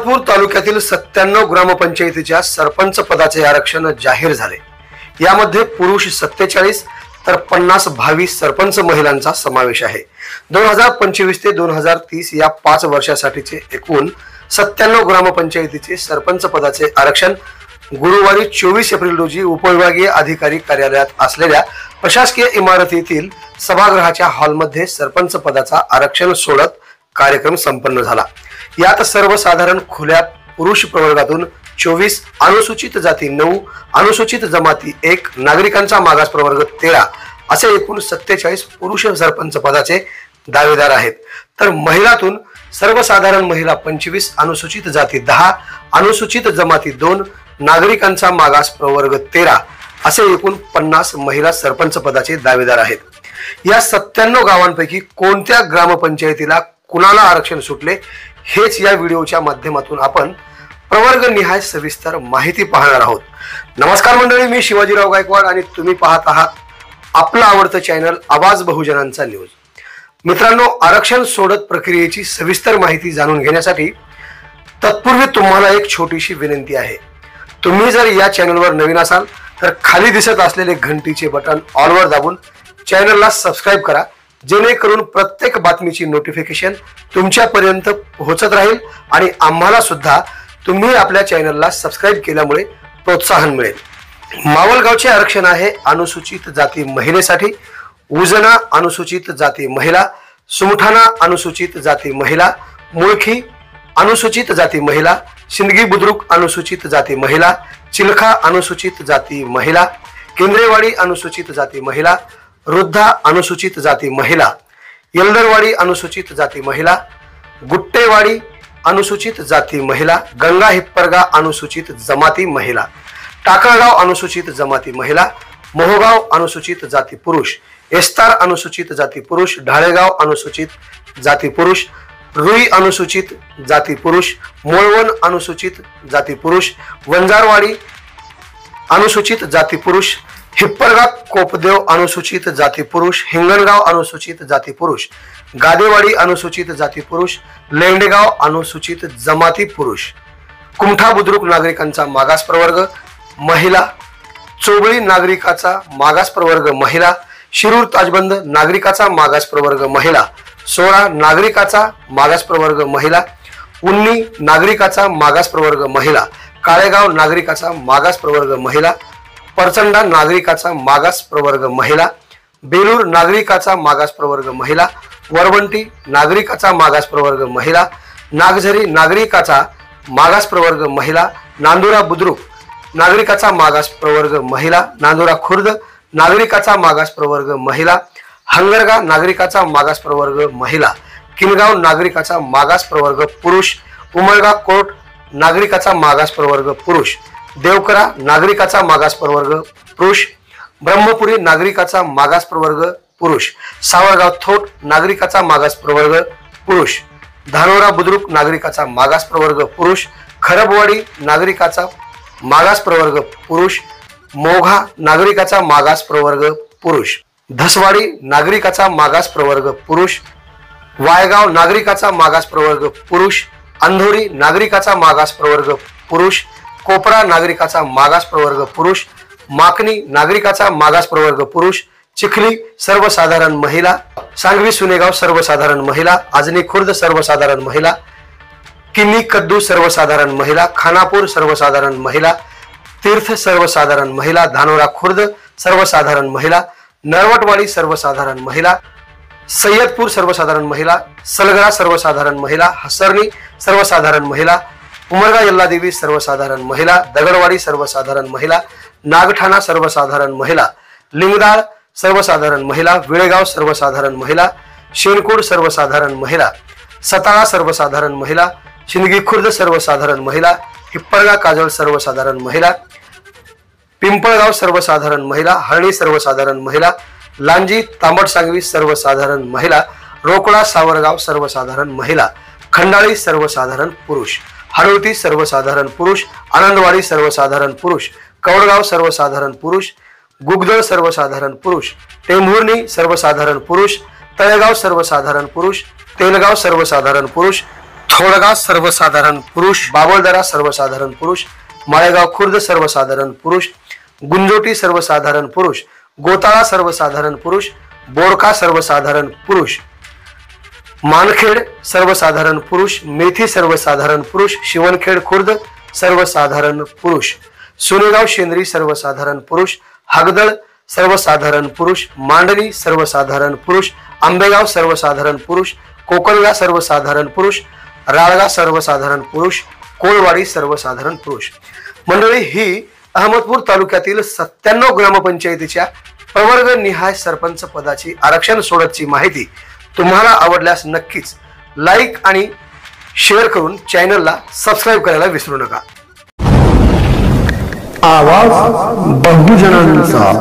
पंढरपूर तालुक्यातील 97 ग्रामपंचायतीच्या सरपंच पदाचे आरक्षण जाहीर झाले। यामध्ये पुरुष 47 तर 50 भावी सरपंच महिलांचा समावेश आहे। 2025 ते 2030 या 5 वर्षासाठीचे एकूण 97 ग्रामपंचायतीचे सरपंच पदाचे आरक्षण गुरुवारी 24 एप्रिल रोजी उपविभागीय अधिकारी कार्यालयात असलेल्या प्रशासकीय इमारतीतील सभागृहाच्या हॉलमध्ये सरपंच पदाचा आरक्षण सोडत कार्यक्रम संपन्न झाला। यात सर्वसाधारण खुल्या पुरुष प्रवर्गातून 24, अनुसूचित जाती 9, अनुसूचित जमाती 1, नागरिकांचा मागास प्रवर्ग 13 असे एकूण 47 पुरुष सरपंच पदाचे दावेदार आहेत। तर महिलांतून सर्वसाधारण महिला 25, अनुसूचित जाती 10, अनुसूचित जमाती 2, नागरिकांचा मागास प्रवर्ग 13 असे एकूण 50 महिला सरपंच पदाचे दावेदार आहेत। या 97 गावांपैकी कोणत्या ग्रामपंचायतीला कुणाला आरक्षण सुटले हेच या व्हिडिओच्या माध्यमातून आपण प्रवर्ग निहाय सविस्तर माहिती पाहणार आहोत। नमस्कार मंडळी, मी शिवाजीराव गायकवाड आणि तुम्ही पाहत आहात आपलं आवडतं चॅनल आवाज बहुजनांचा न्यूज। मित्रांनो, आरक्षण सोडत प्रक्रियेची सविस्तर माहिती जाणून घेण्यासाठी तत्पूर्वी तुम्हाला एक छोटीशी विनंती आहे। तुम्ही जर या चॅनलवर नवीन असाल तर खाली दिसत असलेले घंटीचे बटन ऑलवर दाबून चॅनलला सबस्क्राइब करा, जेणेकरून प्रत्येक बातमीची नोटिफिकेशन तुमच्यापर्यंत पोहोचत राहील आणि आम्हाला सुद्धा तुम्ही आपल्या चॅनलला सबस्क्राइब केल्यामुळे प्रोत्साहन मिळेल। मावळगावचे आरक्षण आहे अनुसूचित जाती महिलेसाठी, उजना अनुसूचित जाती महिला, सुमठाणा अनुसूचित जाती महिला, मुळखी अनुसूचित जाती महिला, सिंदगी बुद्रुक अनुसूचित जाती महिला, चिलखा अनुसूचित जाती महिला, केंद्रेवाडी अनुसूचित जाती महिला, रुद्धा अनुसूचित जाती महिला, येलदरवाडी अनुसूचित जाती महिला, गुट्टेवाडी अनुसूचित जाती महिला, गंगा हिप्परगा अनुसूचित जमाती महिला, टाकळगाव अनुसूचित जमाती महिला, मोहगाव अनुसूचित जाती पुरुष, एस्तार अनुसूचित जाती पुरुष, ढाळेगाव अनुसूचित जाती पुरुष, रुई अनुसूचित जाती पुरुष, मोळवण अनुसूचित जाती पुरुष, वंजारवाडी अनुसूचित जाती पुरुष, हिप्परगा कोपदेव अनुसूचित जाती पुरुष, हिंगणगाव अनुसूचित जाती पुरुष, गादेवाडी अनुसूचित जाती पुरुष, लेंडेगाव अनुसूचित जमाती पुरुष, कुमठा बुद्रुक नागरिकांचा मागास प्रवर्ग महिला, चोबळी नागरिकाचा मागास प्रवर्ग महिला, शिरूर ताजबंद नागरिकाचा मागास प्रवर्ग महिला, सोळा नागरिकाचा मागास प्रवर्ग महिला, उन्नी नागरिकाचा मागास प्रवर्ग महिला, काळेगाव नागरिकाचा मागास प्रवर्ग महिला, परचंडा नागरिकाचा मागास प्रवर्ग महिला, बेलूर नागरिकाचा मागास प्रवर्ग महिला, वरवंटी नागरिकाचा मागास प्रवर्ग महिला, नागझरी नागरिकाचा मागास प्रवर्ग महिला, नांदुरा बुद्रुक नागरिकाचा मागास प्रवर्ग महिला, नांदुरा खुर्द नागरिकाचा मागास प्रवर्ग महिला, हंगरगा नागरिकाचा मागास प्रवर्ग महिला, किनगाव नागरिकाचा मागास प्रवर्ग पुरुष, उमळगा कोर्ट नागरिकाचा मागास प्रवर्ग पुरुष, देवकरा नागरिकाचा मागास प्रवर्ग पुरुष, ब्रह्मपुरी नागरिकाचा मागास प्रवर्ग पुरुष, सावरगाव थोट नागरिकाचा मागास प्रवर्ग पुरुष, धानोरा बुद्रुक नागरिकाचा मागास प्रवर्ग पुरुष, खरबवाडी नागरिकाचा मागास प्रवर्ग पुरुष, मोघा नागरिकाचा मागास प्रवर्ग पुरुष, धसवाडी नागरिकाचा मागास प्रवर्ग पुरुष, वायगाव नागरिकाचा मागास प्रवर्ग पुरुष, अंधोरी नागरिकाचा मागास प्रवर्ग पुरुष, कोपरा नागरिकाचा मागास प्रवर्ग पुरुष, माकणी नागरिकाचा मागास प्रवर्ग पुरुष, चिखली सर्वसाधारण महिला, सांगवी सुनेगाव सर्वसाधारण महिला, आजनी खुर्द सर्वसाधारण महिला, किन्नी कद्दू सर्वसाधारण महिला, खानापूर सर्वसाधारण महिला, तीर्थ सर्वसाधारण महिला, धानोरा खुर्द सर्वसाधारण महिला, नरवटवाडी सर्वसाधारण महिला, सय्यदपूर सर्वसाधारण महिला, सलगरा सर्वसाधारण महिला, हसरणी सर्वसाधारण महिला, उमरगा यल्लादेवी सर्वसाधारण महिला, दगडवाडी सर्वसाधारण महिला, नागठाणा सर्वसाधारण महिला, लिंगदाळ सर्वसाधारण महिला, विळेगाव सर्वसाधारण महिला, शेणकोड सर्वसाधारण महिला, सताळा सर्वसाधारण महिला, सिंदगी खुर्द सर्वसाधारण महिला, हिप्परगा काजळ सर्वसाधारण महिला, पिंपळगाव सर्वसाधारण महिला, हरणी सर्वसाधारण महिला, लांजी तांबट सांगवी सर्वसाधारण महिला, रोकडा सावरगाव सर्वसाधारण महिला, खंडाळी सर्वसाधारण पुरुष, हाडोटी सर्वसाधारण पुरुष, आनंदवाडी सर्वसाधारण पुरुष, कवडगाव सर्वसाधारण पुरुष, गुगदळ सर्वसाधारण पुरुष, टेंभुर्णी सर्वसाधारण पुरुष, तळेगाव सर्वसाधारण पुरुष, तेलगाव सर्वसाधारण पुरुष, थोडगा सर्वसाधारण पुरुष, बाबळदरा सर्वसाधारण पुरुष, माळेगाव खुर्द सर्वसाधारण पुरुष, गुंजोटी सर्वसाधारण पुरुष, गोताळा सर्वसाधारण पुरुष, बोरका सर्वसाधारण पुरुष, मानखेड सर्वसाधारण पुरुष, मेथी सर्वसाधारण पुरुष, शिवनखेड खुर्द सर्वसाधारण पुरुष, सोनेगाव शेंद्री सर्वसाधारण पुरुष, हागदळ सर्वसाधारण पुरुष, मांडली सर्वसाधारण पुरुष, आंबेगाव सर्वसाधारण पुरुष, कोकणगा सर्वसाधारण पुरुष, राळगा सर्वसाधारण पुरुष, कोळवाडी सर्वसाधारण पुरुष। मंडळी, ही अहमदपूर तालुक्यातील 97 ग्रामपंचायतीच्या प्रवर्ग निहाय सरपंच पदाची आरक्षण सोडतची माहिती तुम्हाला आवडल्यास नक्कीच लाईक आणि शेअर करून चॅनलला सबस्क्राईब करायला विसरू नका। आवाज बहुजनांचा।